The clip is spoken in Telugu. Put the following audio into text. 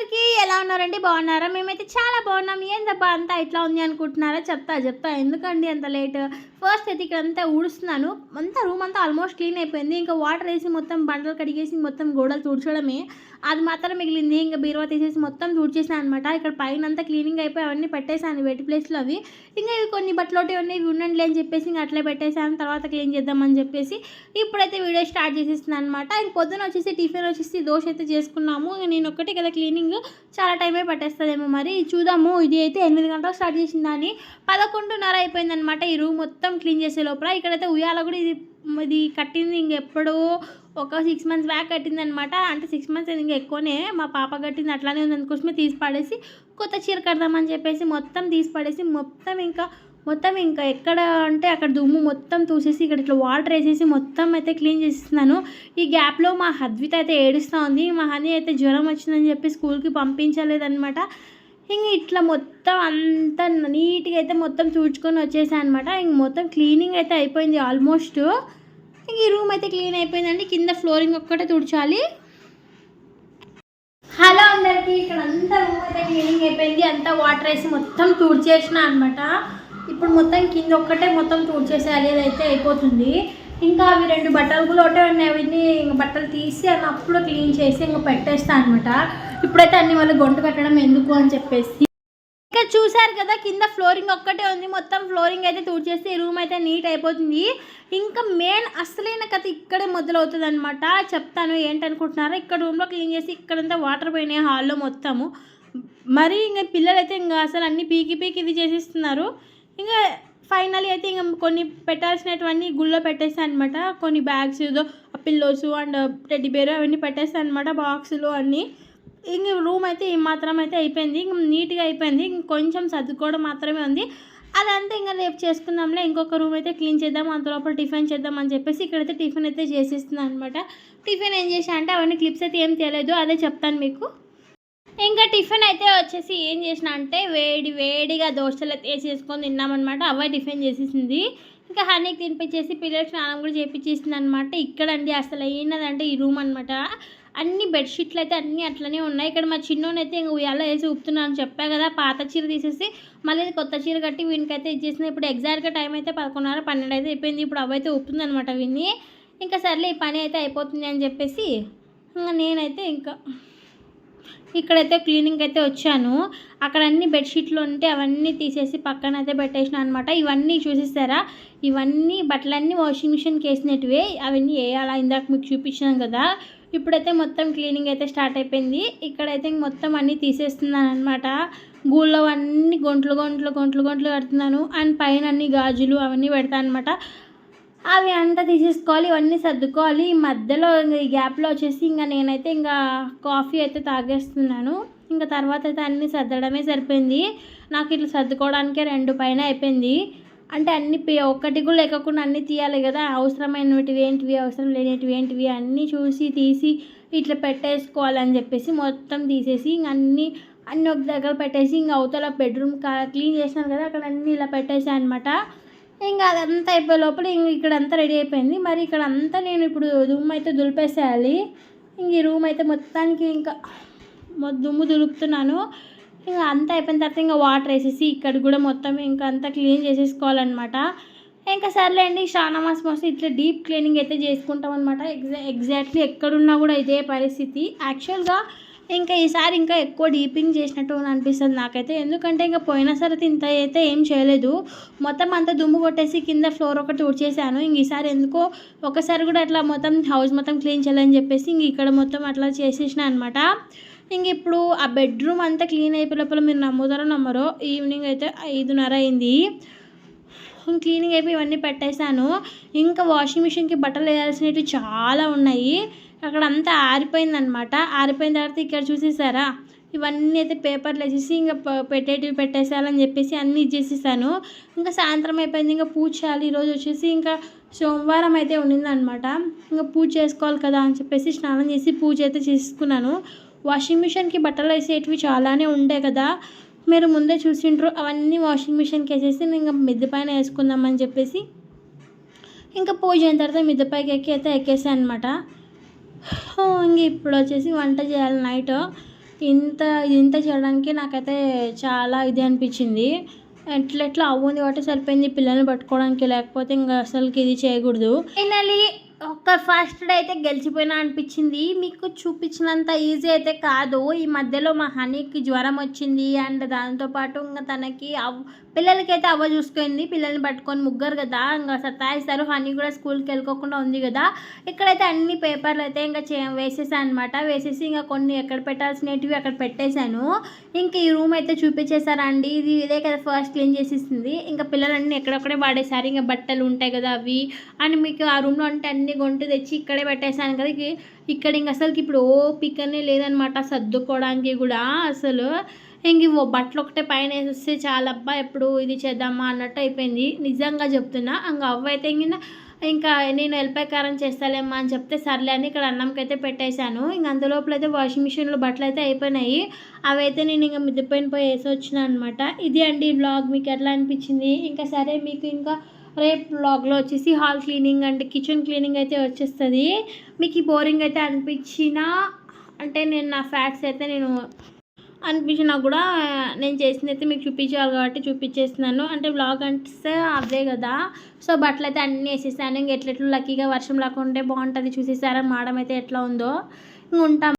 అందరికీ ఎలా ఉన్నారండి? బాగున్నారా? మేమైతే చాలా బాగున్నాం. ఏందబ్బా అంతా ఇట్లా ఉంది అనుకుంటున్నారా? చెప్తా. ఎందుకండి అంత లేట్? ఫస్ట్ అయితే ఇక్కడంతా ఊడుస్తున్నాను. అంతా రూమ్ అంతా ఆల్మోస్ట్ క్లీన్ అయిపోయింది. ఇంకా వాటర్ వేసి మొత్తం బండలు కడిగేసి మొత్తం గోడలు తుడచడమే. అది మాత్రం మిగిలింది. ఇంకా బీరువా తీసేసి మొత్తం తుడిచేసాను అనమాట. ఇక్కడ పైన అంతా క్లీనింగ్ అయిపోయి అవన్నీ పెట్టేశాను వెట్టి ప్లేస్లో అవి. ఇంకా ఇవి కొన్ని బట్టలోటి ఉన్నాయి, ఇవి ఉండండి అని చెప్పేసి ఇంకా అట్లే పెట్టేశాను. తర్వాత క్లీన్ చేద్దామని చెప్పేసి ఇప్పుడైతే వీడియో స్టార్ట్ చేసేస్తున్నాను అనమాట. ఇంక పొద్దున వచ్చేసి టిఫిన్ వచ్చేసి దోశ అయితే చేసుకున్నాము. నేను ఒక్కటే కదా క్లీనింగ్, చాలా టైమే పట్టేస్తుందేమో మరి చూద్దాము. ఇది అయితే 8 గంటలకు స్టార్ట్ చేసిందని 11:30 అయిపోయిందనమాట ఈ రూమ్ మొత్తం క్లీన్ చేసే లోపల. ఇక్కడైతే ఉయ్యాల కూడా ఇది కట్టింది ఇంకెప్పుడో ఒక 6 మంత్స్ బ్యాక్ కట్టిందనమాట. అంటే 6 మంత్స్ ఇంకా ఎక్కువనే. మా పాప కట్టింది అట్లానే ఉంది, అందుకోసమే తీసి పడేసి కొత్త చీర కడదామని చెప్పేసి మొత్తం తీసి పడేసి మొత్తం ఇంకా ఎక్కడ అంటే అక్కడ దుమ్ము మొత్తం తూసేసి ఇక్కడ ఇట్లా వాటర్ వేసేసి మొత్తం అయితే క్లీన్ చేస్తున్నాను. ఈ గ్యాప్లో మా అద్విత అయితే ఏడుస్తూ ఉంది. మా హనీ అయితే జ్వరం వచ్చిందని చెప్పి స్కూల్కి పంపించలేదన్నమాట. ఇంక ఇట్లా మొత్తం అంతా నీట్గా అయితే మొత్తం తుడుచుకొని వచ్చేసాను అనమాట. ఇంక మొత్తం క్లీనింగ్ అయితే అయిపోయింది ఆల్మోస్ట్. ఇంక ఈ రూమ్ అయితే క్లీన్ అయిపోయిందండి. కింద ఫ్లోరింగ్ ఒక్కటే తుడిచాలి. హలో అందరికీ, ఇక్కడ అంతా రూమ్ అయితే క్లీనింగ్ అయిపోయింది. అంతా వాటర్ వేసి మొత్తం తుడిచేసిన అనమాట. ఇప్పుడు మొత్తం కింద ఒక్కటే మొత్తం తుడిచేసేయాలి, అదైతే అయిపోతుంది. ఇంకా అవి 2 బట్టలు కూడా ఒకటే ఉన్నాయి, అవన్నీ ఇంకా బట్టలు తీసి అవి అప్పుడు క్లీన్ చేసి ఇంకా పెట్టేస్తాను అనమాట. ఇప్పుడైతే అన్ని వాళ్ళు గొంటు కట్టడం ఎందుకు అని చెప్పేసి. ఇక్కడ చూసారు కదా, కింద ఫ్లోరింగ్ ఒక్కటే ఉంది. మొత్తం ఫ్లోరింగ్ అయితే తుడిచేస్తే ఈ రూమ్ అయితే నీట్ అయిపోతుంది. ఇంకా మెయిన్ అసలైన కథ ఇక్కడే మొదలవుతుంది అనమాట. చెప్తాను ఏంటనుకుంటున్నారా. ఇక్కడ రూమ్లో క్లీన్ చేసి ఇక్కడంతా వాటర్ పోయినాయి హాల్లో మొత్తము. మరి ఇంకా పిల్లలైతే ఇంకా అసలు అన్నీ పీకి ఇది చేసిస్తున్నారు. ఇంకా ఫైనలీ అయితే ఇంకా కొన్ని పెట్టాల్సినటువన్నీ గుళ్ళో పెట్టేస్తాను అనమాట. కొన్ని bags, pillows and teddy bear అవన్నీ పెట్టేస్తాను అనమాట, బాక్సులు అన్నీ. ఇంక రూమ్ అయితే మాత్రం అయితే అయిపోయింది, ఇంక నీట్గా అయిపోయింది. ఇంకొంచెం సర్దుకోవడం మాత్రమే ఉంది. అదంతా ఇంకా రేపు చేసుకుందాంలే. ఇంకొక రూమ్ అయితే క్లీన్ చేద్దాం, అంత లోపల టిఫిన్ చేద్దాం అని చెప్పేసి ఇక్కడైతే టిఫిన్ అయితే చేసేస్తున్నాను అనమాట. టిఫిన్ ఏం చేసా అంటే అవన్నీ క్లిప్స్ అయితే ఏం తెలియదు, అదే చెప్తాను మీకు. ఇంకా టిఫిన్ అయితే వచ్చేసి ఏం చేసిన అంటే వేడిగా దోశలు అయితే వేసేసుకొని తిన్నామన్నమాట. అవే టిఫిన్ చేసేసింది. ఇంకా హనీకి తినిపించేసి పిల్లలకి స్నానం కూడా చేపించేసింది అనమాట. ఇక్కడండి అసలు ఏంటంటే ఈ రూమ్ అనమాట. అన్ని బెడ్షీట్లు అయితే అన్నీ అట్లనే ఉన్నాయి. ఇక్కడ మా చిన్నోనైతే ఇంకా ఉయ్యాల వేసి ఊపుతున్నాను చెప్పా కదా. పాత చీర తీసేసి మళ్ళీ కొత్త చీర కట్టి వీనికైతే ఇచ్చేసింది. ఇప్పుడు ఎగ్జాక్ట్గా టైం అయితే 11:30 12 అయితే అయిపోయింది. ఇప్పుడు అవైతే ఊపుతుంది అనమాట విని. ఇంకా సర్లే ఈ పని అయితే అయిపోతుంది అని చెప్పేసి ఇంకా నేనైతే ఇంకా ఇక్కడైతే క్లీనింగ్ అయితే వచ్చాను. అక్కడ అన్ని బెడ్షీట్లు ఉంటే అవన్నీ తీసేసి పక్కన అయితే పెట్టేసిన అనమాట. ఇవన్నీ చూసేస్తారా, ఇవన్నీ బట్టలన్నీ వాషింగ్ మిషన్కి వేసినట్టువే, అవన్నీ వేయాలా ఇందాక మీకు చూపించాను కదా. ఇప్పుడైతే మొత్తం క్లీనింగ్ అయితే స్టార్ట్ అయిపోయింది. ఇక్కడైతే మొత్తం అన్నీ తీసేస్తున్నాను అనమాట. గూళ్ళో అన్నీ గొంట్లు కడుతున్నాను. అండ్ పైన అన్ని గాజులు అవన్నీ పెడతాను అనమాట. అవి అంతా తీసేసుకోవాలి, ఇవన్నీ సర్దుకోవాలి. ఈ మధ్యలో ఈ గ్యాప్లో వచ్చేసి ఇంకా నేనైతే ఇంకా కాఫీ అయితే తాగేస్తున్నాను. ఇంకా తర్వాత అయితే అన్నీ సర్దడమే సరిపోయింది. నాకు ఇట్లా సర్దుకోవడానికే 2 పైన అయిపోయింది. అంటే అన్ని ఒక్కటి కూడా లేకుండా అన్నీ తీయాలి కదా. అవసరమైనవి ఏంటివి, అవసరం లేనివి ఏంటివి అన్నీ చూసి తీసి ఇట్లా పెట్టేసుకోవాలని చెప్పేసి మొత్తం తీసేసి ఇంక అన్నీ ఒక దగ్గర పెట్టేసి ఇంకా అవతల బెడ్రూమ్ క్లీన్ చేసినాను కదా, అక్కడ అన్నీ ఇలా పెట్టేసాను అనమాట. ఇంకా అదంతా అయిపోయే లోపల ఇక్కడ అంతా రెడీ అయిపోయింది. మరి ఇక్కడ అంతా నేను ఇప్పుడు రూమ్ అయితే దులిపేసేయాలి. ఇంక ఈ రూమ్ అయితే మొత్తానికి ఇంకా దుమ్ము దులుపుతున్నాను. ఇంకా అంతా అయిపోయిన తర్వాత ఇంకా వాటర్ వేసేసి ఇక్కడ కూడా మొత్తం ఇంకా అంతా క్లీన్ చేసేసుకోవాలన్నమాట. ఇంకా సర్లేండి, షానమాస్ మోస్ట్ ఇట్లా డీప్ క్లీనింగ్ అయితే చేసుకుంటాం అనమాట. ఎగ్జాక్ట్లీ ఎక్కడున్నా కూడా ఇదే పరిస్థితి. యాక్చువల్గా ఇంకా ఈసారి ఇంకా ఎక్కువ డీపింగ్ చేసినట్టు అనిపిస్తుంది నాకైతే. ఎందుకంటే ఇంకా పోయినసారి ఇంత అయితే ఏం చేయలేదు. మొత్తం అంతా దుమ్ము కొట్టేసి కింద ఫ్లోర్ ఒకటి తుడిచేసాను. ఇంక ఈసారి ఎందుకో ఒకసారి కూడా అట్లా మొత్తం హౌస్ మొత్తం క్లీన్ చేయాలని చెప్పేసి ఇంక ఇక్కడ మొత్తం అట్లా చేసేసిన అనమాట. ఇంక ఇప్పుడు ఆ బెడ్రూమ్ అంతా క్లీన్ అయిపోయే లోపల మీరు నమ్ముతారో నమ్మరో ఈవినింగ్ అయితే 5:30 అయింది. క్లీనింగ్ అయిపోయి ఇవన్నీ పెట్టేశాను. ఇంకా వాషింగ్ మిషన్కి బట్టలు వేయాల్సినవి చాలా ఉన్నాయి. అక్కడ అంతా ఆరిపోయిందనమాట. ఆరిపోయిన తర్వాత ఇక్కడ చూసేసారా, ఇవన్నీ అయితే పేపర్లు వేసేసి ఇంకా పెట్టేసేయాలని చెప్పేసి అన్నీ ఇచ్చేసేసాను. ఇంకా సాయంత్రం అయిపోయింది, ఇంకా పూజ చేయాలి. ఈరోజు వచ్చేసి ఇంకా సోమవారం అయితే ఉండిందనమాట. ఇంకా పూజ చేసుకోవాలి కదా అని చెప్పేసి స్నానం చేసి పూజ అయితే చేసుకున్నాను. వాషింగ్ మిషన్కి బట్టలు వేసేటివి చాలానే ఉండే కదా, మీరు ముందే చూసిండ్రు. అవన్నీ వాషింగ్ మిషన్కి వేసేసి ఇంకా మిద్దె పైన వేసుకుందామని చెప్పేసి ఇంకా పూజ అయిన తర్వాత మిద్దె పైకి ఎక్కేసాను అనమాట. ఇంక ఇప్పుడు వచ్చేసి వంట చేయాలి నైట్. ఇంత చేయడానికి నాకైతే చాలా ఇది అనిపించింది. ఎట్లా అవ్వుంది కాబట్టి సరిపోయింది పిల్లల్ని పట్టుకోవడానికి, లేకపోతే ఇంకా అసలుకి ఇది చేయకూడదు. ఫైనలీ ఫస్ట్ డే అయితే గెలిచిపోయినా అనిపించింది. మీకు చూపించినంత ఈజీ అయితే కాదు. ఈ మధ్యలో మా హనీకి జ్వరం వచ్చింది అండ్ దాంతోపాటు ఇంకా తనకి పిల్లలకైతే చూసుకుంది. పిల్లల్ని పట్టుకొని ముగ్గురు కదా ఇంకా సతాయిస్తారు. హనీ కూడా స్కూల్కి వెళ్ళకోకుండా ఉంది కదా. ఇక్కడైతే అన్ని పేపర్లు అయితే ఇంకా వేసేసాను అనమాట. వేసేసి ఇంకా కొన్ని ఎక్కడ పెట్టాల్సినవి అక్కడ పెట్టేశాను. ఇంక ఈ రూమ్ అయితే చూపించేశారండి. ఇదే కదా ఫస్ట్ క్లీన్ చేసేసింది. ఇంకా పిల్లలన్నీ ఎక్కడొక్కడే వాడేసారు. ఇంకా బట్టలు ఉంటాయి కదా అవి అండ్ మీకు ఆ రూమ్లో అంటే అన్ని గొంటు తెచ్చి ఇక్కడే పెట్టేశాను కదా. ఇక్కడ ఇంక అసలుకి ఇప్పుడు ఓపికనే లేదనమాట సర్దుకోవడానికి కూడా. అసలు ఇంక బట్టలు ఒకటే పైన వేసేస్తే చాలబ్బా ఎప్పుడు ఇది చేద్దామా అన్నట్టు అయిపోయింది. నిజంగా చెప్తున్నా. ఇంకా అవ్వైతే ఇంకా నేను ఎల్లిపాయ కారం చేస్తాలేమ్మా అని చెప్తే సర్లే అని ఇక్కడ అన్నంకైతే పెట్టేశాను. ఇంక అంతలోపల అయితే వాషింగ్ మిషన్లో బట్టలు అయితే అయిపోయినాయి. అవైతే నేను ఇంకా మిద్దిపైన పోయి వేసి వచ్చిన అనమాట. ఇది అండి బ్లాగ్. మీకు ఎట్లా అనిపించింది? ఇంకా సరే మీకు ఇంకా రేపు బ్లాగ్లో వచ్చేసి hall cleaning and kitchen cleaning అయితే వచ్చేస్తుంది. మీకు ఈ బోరింగ్ అయితే అనిపించినా అంటే నేను నా ఫ్యాక్ట్స్ అయితే అనిపించినా కూడా నేను చేసింది అయితే మీకు చూపించాలి కాబట్టి చూపించేస్తున్నాను. అంటే బ్లాగ్ అంటే అదే కదా. సో బట్టలు అయితే అన్నీ వేసేసాను. ఇంక ఎట్లెట్లు లక్కీగా వర్షం లేకుంటే బాగుంటుంది. చూసేసారా మాడం అయితే ఎట్లా ఉందో. ఇంక ఉంటాం.